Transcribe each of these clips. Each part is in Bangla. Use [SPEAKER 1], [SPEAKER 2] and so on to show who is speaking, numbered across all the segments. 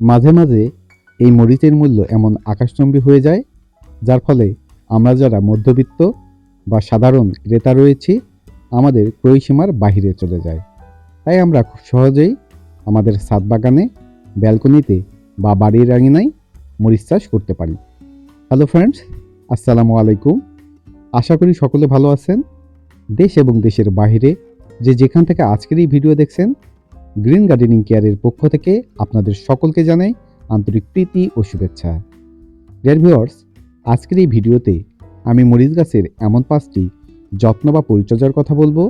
[SPEAKER 1] মাঝে মাঝে এই মরিচের মূল্য এমন আকাশচুম্বী হয়ে যায়, যার ফলে আমরা যারা মধ্যবিত্ত বা সাধারণ ক্রেতা রয়েছি আমাদের ক্রয় সীমার বাহিরে চলে যায়। তাই আমরা খুব সহজেই আমাদের ছাদ বাগানে, ব্যালকনিতে বা বাড়ির আঙিনায় মরিচ চাষ করতে পারি। হ্যালো ফ্রেন্ডস, আসসালামু আলাইকুম। আশা করি সকলে ভালো আছেন। দেশ এবং দেশের বাইরে যে যেখান থেকে আজকের এই ভিডিও দেখছেন, গ্রিন গার্ডেনিং কেয়ারের পক্ষ থেকে আপনাদের সকলকে জানাই আন্তরিক প্রীতি ও শুভেচ্ছা। ডিয়ার ভিউয়ার্স, আজকের এই ভিডিওতে আমি মরিচ গাছের এমন 5টি যত্ন বা পরিচর্যার কথা বলবো,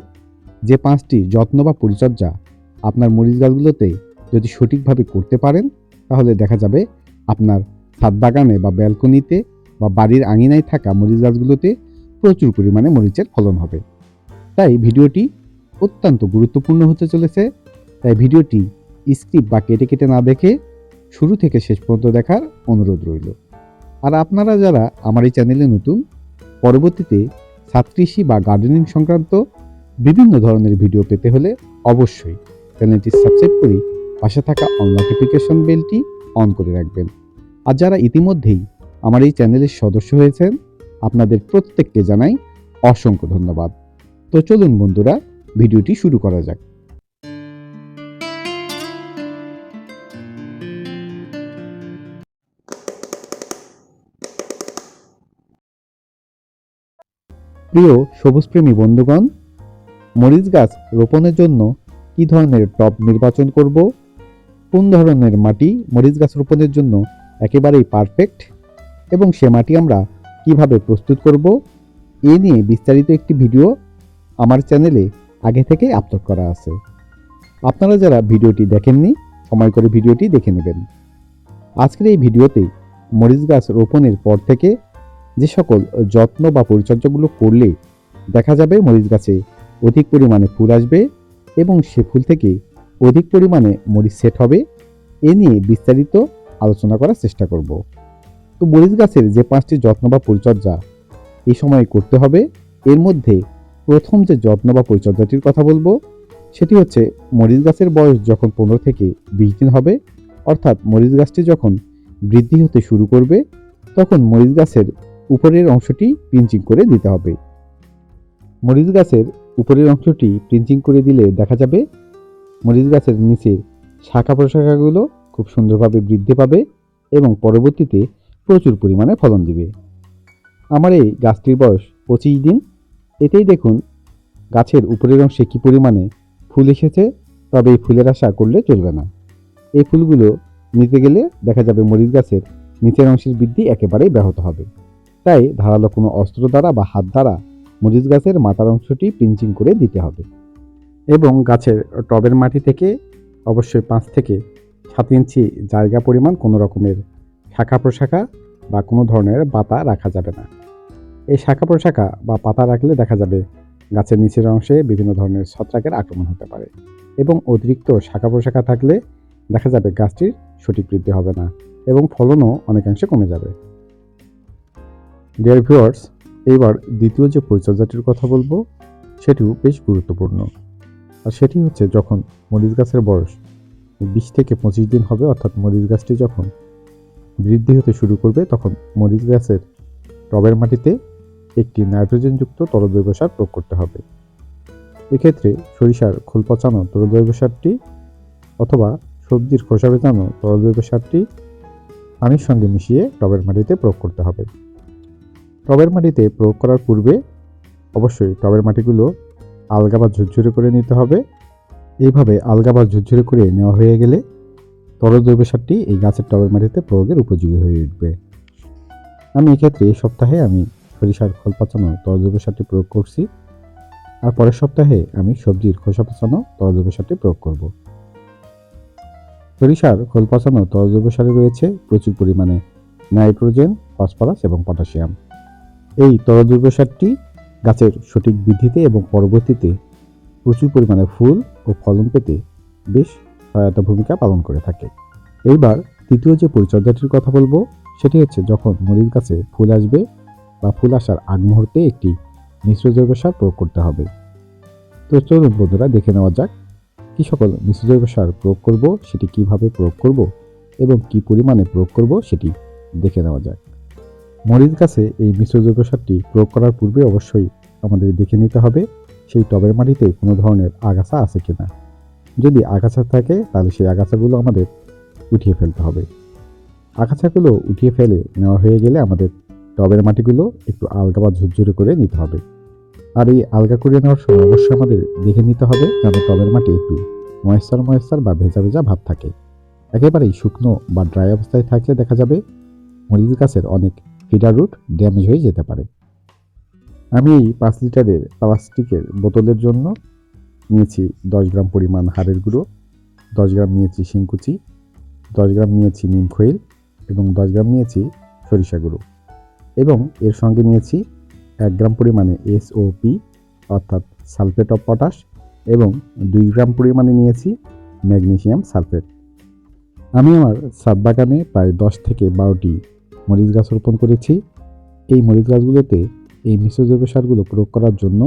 [SPEAKER 1] যে 5টি যত্ন বা পরিচর্যা আপনার মরিচ গাছগুলোতে যদি সঠিকভাবে করতে পারেন তাহলে দেখা যাবে আপনার ছাদ বাগানে বা ব্যালকনিতে বা বাড়ির আঙিনায় থাকা মরিচ গাছগুলোতে প্রচুর পরিমাণে মরিচের ফলন হবে। তাই ভিডিওটি অত্যন্ত গুরুত্বপূর্ণ হতে চলেছে। তাই ভিডিওটি স্কিপ বা কেটে কেটে না দেখে শুরু থেকে শেষ পর্যন্ত দেখার অনুরোধ রইল। আর আপনারা যারা আমার এই চ্যানেলে নতুন, পরবর্তীতে ছাদ কৃষি বা গার্ডেনিং সংক্রান্ত বিভিন্ন ধরনের ভিডিও পেতে হলে অবশ্যই চ্যানেলটি সাবস্ক্রাইব করে পাশে থাকা অল নোটিফিকেশন বেলটি অন করে রাখবেন। আর যারা ইতিমধ্যেই আমার এই চ্যানেলের সদস্য হয়েছেন আপনাদের প্রত্যেককে জানাই অসংখ্য ধন্যবাদ। তো চলুন বন্ধুরা, ভিডিওটি শুরু করা যাক। প্রিয় সবুজপ্রেমী বন্ধুগণ, মরিচ গাছ রোপণের জন্য কি ধরনের টব নির্বাচন করব, কোন ধরনের মাটি মরিচ গাছ রোপণের জন্য একেবারেই পারফেক্ট এবং সে মাটি আমরা কিভাবে প্রস্তুত করব, এ নিয়ে বিস্তারিত একটি ভিডিও আমার চ্যানেলে আগে থেকেই আপলোড করা আছে। আপনারা যারা ভিডিওটি দেখেননি সময় করে ভিডিওটি দেখে নেবেন। আজকের এই ভিডিওতে মরিচ গাছ রোপণের পর থেকে যে সকল যত্ন বা পরিচর্যাগুলো করলে দেখা যাবে মরিচ গাছে অধিক পরিমাণে ফুল আসবে এবং সে ফুল থেকে অধিক পরিমাণে মরিচ সেট হবে, এ নিয়ে বিস্তারিত আলোচনা করার চেষ্টা করব। তো মরিচ গাছের যে 5টি যত্ন বা পরিচর্যা এই সময় করতে হবে, এর মধ্যে প্রথম যে যত্ন বা পরিচর্যাটির কথা বলবো সেটি হচ্ছে মরিচ গাছের বয়স যখন 15 থেকে 20 দিন হবে, অর্থাৎ মরিচ গাছটি যখন বৃদ্ধি হতে শুরু করবে তখন মরিচ গাছের উপরের অংশটি পিঞ্চিং করে দিতে হবে। মরিচ গাছের উপরের অংশটি পিঞ্চিং করে দিলে দেখা যাবে মরিচ গাছের নিচের শাখা প্রশাখাগুলো খুব সুন্দরভাবে বৃদ্ধি পাবে এবং পরবর্তীতে প্রচুর পরিমাণে ফলন দিবে। আমার এই গাছটির বয়স 25 দিন। এতেই দেখুন গাছের উপরের অংশে কি পরিমাণে ফুল এসেছে। তবে এই ফুলের আশা করলে চলবে না। এই ফুলগুলো নিতে গেলে দেখা যাবে মরিচ গাছের নিচের অংশের বৃদ্ধি একেবারেই ব্যাহত হবে। তাই ধারালো কোনো অস্ত্র দ্বারা বা হাত দ্বারা মরিচ গাছের মাথার অংশটি পিঞ্চিং করে দিতে হবে এবং গাছের টবের মাটি থেকে অবশ্যই 5 থেকে 7 ইঞ্চি জায়গা পরিমাণ কোনো রকমের শাখা প্রশাখা বা কোনো ধরনের পাতা রাখা যাবে না। এই শাখা প্রশাখা বা পাতা রাখলে দেখা যাবে গাছের নিচের অংশে বিভিন্ন ধরনের ছত্রাকের আক্রমণ হতে পারে এবং অতিরিক্ত শাখা প্রশাখা থাকলে দেখা যাবে গাছটির সঠিক বৃদ্ধি হবে না এবং ফলনও অনেকাংশে কমে যাবে। ডিয়ার ভিউয়ার্স, এইবার দ্বিতীয় যে পরিচর্যাটির কথা বলবো সেটিও বেশ গুরুত্বপূর্ণ। আর সেটি হচ্ছে যখন মরিচ গাছের বয়স 20 থেকে 25 দিন হবে, অর্থাৎ মরিচ গাছটি যখন বৃদ্ধি হতে শুরু করবে তখন মরিচ গাছের টবের মাটিতে একটি নাইট্রোজেনযুক্ত তরলজৈব সার প্রয়োগ করতে হবে। এক্ষেত্রে সরিষার খোল পচানো তরলজৈব সারটি অথবা সবজির খোসা ভেজানো তরলজৈব সারটি পানির সঙ্গে মিশিয়ে টবের মাটিতে প্রয়োগ করতে হবে। টবের মাটিতে প্রয়োগ করার পূর্বে অবশ্যই টবের মাটিগুলো আলগা বা ঝুরঝুরে করে নিতে হবে। এইভাবে আলগা বা ঝুরঝুরে করে নেওয়া হয়ে গেলে তরল জৈব সারটি এই গাছের টবের মাটিতে প্রয়োগের উপযোগী হয়ে উঠবে। আমি এক্ষেত্রে এই সপ্তাহে আমি সরিষার খোল পচানো তরল জৈব সারটি প্রয়োগ করছি, আর পরের সপ্তাহে আমি সবজির খোসা পচানো তরল জৈব সারটি প্রয়োগ করব। সরিষার খোল পচানো তরল জৈব সারে রয়েছে প্রচুর পরিমাণে নাইট্রোজেন, ফসফরাস এবং পটাশিয়াম। এই তরল জৈব সারটি গাছের সঠিক বৃদ্ধিতে এবং পরবর্তীতে প্রচুর পরিমাণে ফুল ও ফলন পেতে বেশ সহায়তা ভূমিকা পালন করে থাকে। এইবার তৃতীয় যে পরিচর্যাটির কথা বলবো সেটি হচ্ছে যখন মরিচ গাছে ফুল আসবে বা ফুল আসার আগ মুহূর্তে একটি মিশ্র জৈব সার প্রয়োগ করতে হবে। তো চলুন বন্ধুরা দেখে নেওয়া যাক কি সকল মিশ্র জৈব সার প্রয়োগ করব, সেটি কিভাবে প্রয়োগ করব এবং কি পরিমাণে প্রয়োগ করব সেটি দেখে নেওয়া যাক। মরিচ গাছে এই মিশ্র জৈব সারটি প্রয়োগ করার পূর্বে অবশ্যই আমাদের দেখে নিতে হবে সেই টবের মাটিতে কোনো ধরনের আগাছা আছে কিনা। যদি আগাছা থাকে তাহলে সেই আগাছাগুলো আমাদের উঠিয়ে ফেলতে হবে। আগাছাগুলো উঠিয়ে ফেলে নেওয়া হয়ে গেলে আমাদের টবের মাটিগুলো একটু আলগা বা ঝুরঝুরে করে নিতে হবে। আর এই আলগা করে নেওয়ার সময় অবশ্যই আমাদের দেখে নিতে হবে যেন টবের মাটি একটু ময়েশ্চার বা ভেজা ভেজা ভাব থাকে। একেবারেই শুকনো বা ড্রাই অবস্থায় থাকলে দেখা যাবে মরিচ গাছের অনেক ফিডার রুট ড্যামেজ হয়ে যেতে পারে। আমি এই 5 লিটারের প্লাস্টিকের বোতলের জন্য নিয়েছি 10 গ্রাম পরিমাণ হাড়ের গুঁড়ো, 10 গ্রাম নিয়েছি শিংকুচি, 10 গ্রাম নিয়েছি নিমখৈল এবং 10 গ্রাম নিয়েছি সরিষা গুঁড়ো এবং এর সঙ্গে নিয়েছি 1 গ্রাম পরিমাণে SOP অর্থাৎ সালফেট অফ পটাশ এবং 2 গ্রাম পরিমাণে নিয়েছি ম্যাগনেসিয়াম সালফেট। আমি আমার ছাদ বাগানে প্রায় 10 থেকে 12টি মরিচ গাছ রোপণ করেছি। এই মরিচ গাছগুলোতে এই মিশ্র জৈব সারগুলো প্রয়োগ করার জন্য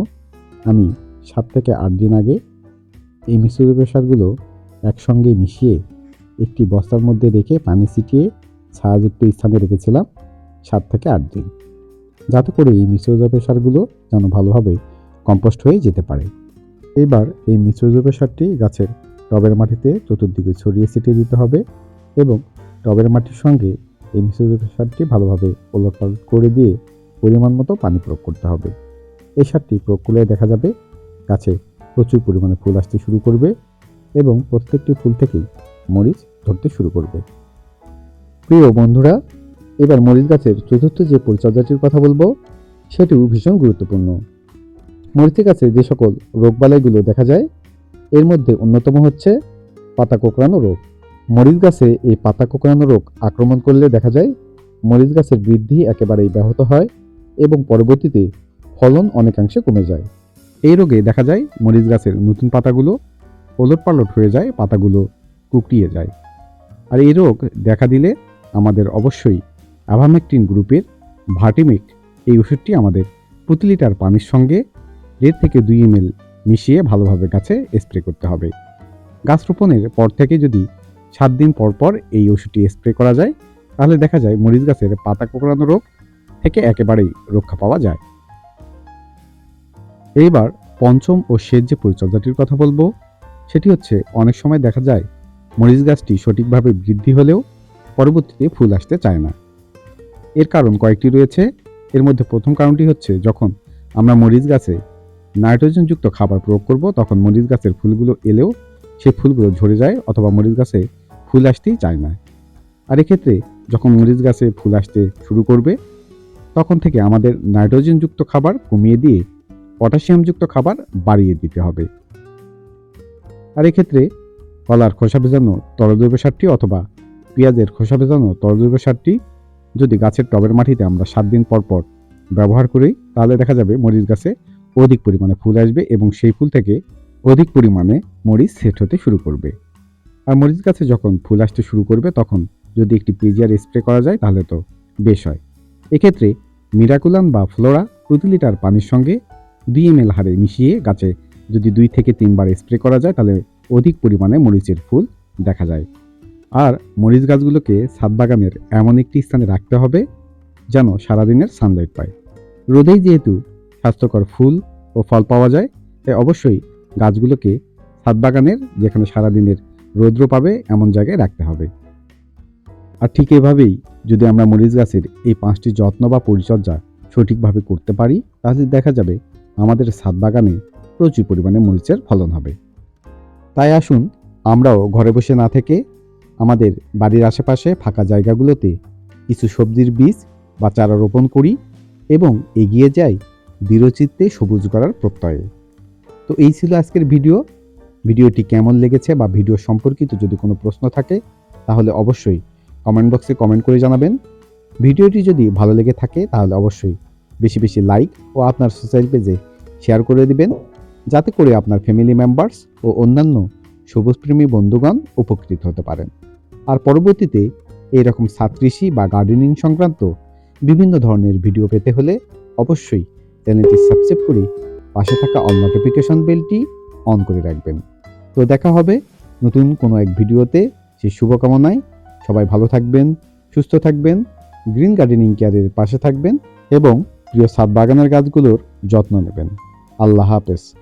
[SPEAKER 1] আমি 7 থেকে 8 দিন আগে এই মিশ্র জৈব সারগুলো একসঙ্গে মিশিয়ে একটি বস্তার মধ্যে রেখে পানি ছিটিয়ে ছায়াযুক্ত স্থানে রেখেছিলাম 7 থেকে 8 দিন, যাতে করে এই মিশ্র জৈব সারগুলো যেন ভালোভাবে কম্পোস্ট হয়ে যেতে পারে। এবার এই মিশ্র জৈব সারটি গাছের টবের মাটিতে চতুর্দিকে ছড়িয়ে ছিটিয়ে দিতে হবে এবং টবের মাটির সঙ্গে এই মিশ্র জৈব সারটি ভালোভাবে ওলটপালট করে দিয়ে পরিমাণ মতো পানি প্রয়োগ করতে হবে। এই সারটি প্রয়োগ করলে দেখা যাবে গাছে প্রচুর পরিমাণে ফুল আসতে শুরু করবে এবং প্রত্যেকটি ফুল থেকেই মরিচ ধরতে শুরু করবে। প্রিয় বন্ধুরা, এবার মরিচ গাছের চতুর্থ যে পরিচর্যাটির কথা বলবো সেটিও ভীষণ গুরুত্বপূর্ণ। মরিচ গাছে যে সকল রোগবালাইগুলো দেখা যায় এর মধ্যে অন্যতম হচ্ছে পাতা কোঁকড়ানো রোগ। মরিচ গাছে এই পাতা কোঁকড়ানো রোগ আক্রমণ করলে দেখা যায় মরিচ গাছের বৃদ্ধি একেবারেই ব্যাহত হয় এবং পরবর্তীতে ফলন অনেকাংশে কমে যায়। এই রোগে দেখা যায় মরিচ গাছের নতুন পাতাগুলো ওলটপালট হয়ে যায়, পাতাগুলো কুকড়িয়ে যায়। আর এই রোগ দেখা দিলে আমাদের অবশ্যই অ্যাভামেকটিন গ্রুপের ভার্টিমেক এই ওষুধটি আমাদের প্রতি লিটার পানির সঙ্গে 1.5 থেকে 2 ml মিশিয়ে ভালোভাবে গাছে স্প্রে করতে হবে। গাছ রোপণের পর থেকে যদি 7 দিন পর পর এই ওষুধটি স্প্রে করা যায় তাহলে দেখা যায় মরিচ গাছের পাতা কোঁকড়ানো রোগ থেকে একেবারেই রক্ষা পাওয়া যায়। এইবার পঞ্চম ও শেষ যে পরিচর্যাটির কথা বলবো সেটি হচ্ছে অনেক সময় দেখা যায় মরিচ গাছটি সঠিকভাবে বৃদ্ধি হলেও পরবর্তীতে ফুল আসতে চায় না। এর কারণ কয়েকটি রয়েছে। এর মধ্যে প্রথম কারণটি হচ্ছে যখন আমরা মরিচ গাছে নাইট্রোজেনযুক্ত খাবার প্রয়োগ করব তখন মরিচ গাছের ফুলগুলো এলেও সেই ফুলগুলো ঝরে যায় অথবা মরিচ গাছে ফুল আসতেই চায় না। আর এক্ষেত্রে যখন মরিচ গাছে ফুল আসতে শুরু করবে তখন থেকে আমাদের নাইট্রোজেনযুক্ত খাবার কমিয়ে দিয়ে পটাশিয়ামযুক্ত খাবার বাড়িয়ে দিতে হবে। আর এক্ষেত্রে কলার খোসা ভেজানো তরল সারটি অথবা পেঁয়াজের খোসা ভেজানো তরল সারটি যদি গাছের টবের মাটিতে আমরা 7 দিন পর পর ব্যবহার করি তাহলে দেখা যাবে মরিচ গাছে অধিক পরিমাণে ফুল আসবে এবং সেই ফুল থেকে অধিক পরিমাণে মরিচ সেট হতে শুরু করবে। আর মরিচ গাছে যখন ফুল আসতে শুরু করবে তখন যদি একটি পিজিআর স্প্রে করা যায় তাহলে তো বেশ হয়। এক্ষেত্রে মিরাকুলাম বা ফ্লোরা প্রতি লিটার পানির সঙ্গে 2 ml হারে মিশিয়ে গাছে যদি 2 থেকে 3 বার স্প্রে করা যায় তাহলে অধিক পরিমাণে মরিচের ফুল দেখা যায়। আর মরিচ গাছগুলোকে ছাদ বাগানের এমন একটি স্থানে রাখতে হবে যেন সারাদিনের সানলাইট পায়। রোদেই যেহেতু স্বাস্থ্যকর ফুল ও ফল পাওয়া যায় তাই অবশ্যই গাছগুলোকে ছাদ বাগানের যেখানে সারাদিনের রৌদ্র পাবে এমন জায়গায় রাখতে হবে। আর ঠিক এভাবেই যদি আমরা মরিচ গাছের এই 5টি যত্ন বা পরিচর্যা সঠিকভাবে করতে পারি তাহলে দেখা যাবে আমাদের ছাদ বাগানে প্রচুর পরিমাণে মরিচের ফলন হবে। তাই আসুন আমরাও ঘরে বসে না থেকে আমাদের বাড়ির আশেপাশে ফাঁকা জায়গাগুলোতে কিছু সবজির বীজ বা চারা রোপণ করি এবং এগিয়ে যাই দৃঢ়চিত্তে সবুজ করার প্রত্যয়ে। তো এই ছিল আজকের ভিডিওটি কেমন লেগেছে বা ভিডিও সম্পর্কিত যদি কোনো প্রশ্ন থাকে তাহলে অবশ্যই কমেন্ট বক্সে কমেন্ট করে জানাবেন। ভিডিওটি যদি ভালো লেগে থাকে তাহলে অবশ্যই বেশি বেশি লাইক ও আপনার সোশ্যাল পেজে শেয়ার করে দিবেন যাতে করে আপনার ফ্যামিলি মেম্বার্স ও অন্যান্য সবুজপ্রেমী বন্ধুগণ উপকৃত হতে পারেন। আর পরবর্তীতে এইরকম ছাদ কৃষি বা গার্ডেনিং সংক্রান্ত বিভিন্ন ধরনের ভিডিও পেতে হলে অবশ্যই চ্যানেলটি সাবস্ক্রাইব করে পাশে থাকা অল নোটিফিকেশন বেলটি অন করে রাখবেন। তো দেখা হবে নতুন কোনো এক ভিডিওতে। সেই শুভকামনায় সবাই ভালো থাকবেন, সুস্থ থাকবেন, গ্রিন গার্ডেনিং কেয়ারের পাশে থাকবেন এবং প্রিয় ছাদ বাগানের গাছগুলোর যত্ন নেবেন। আল্লাহ হাফেজ।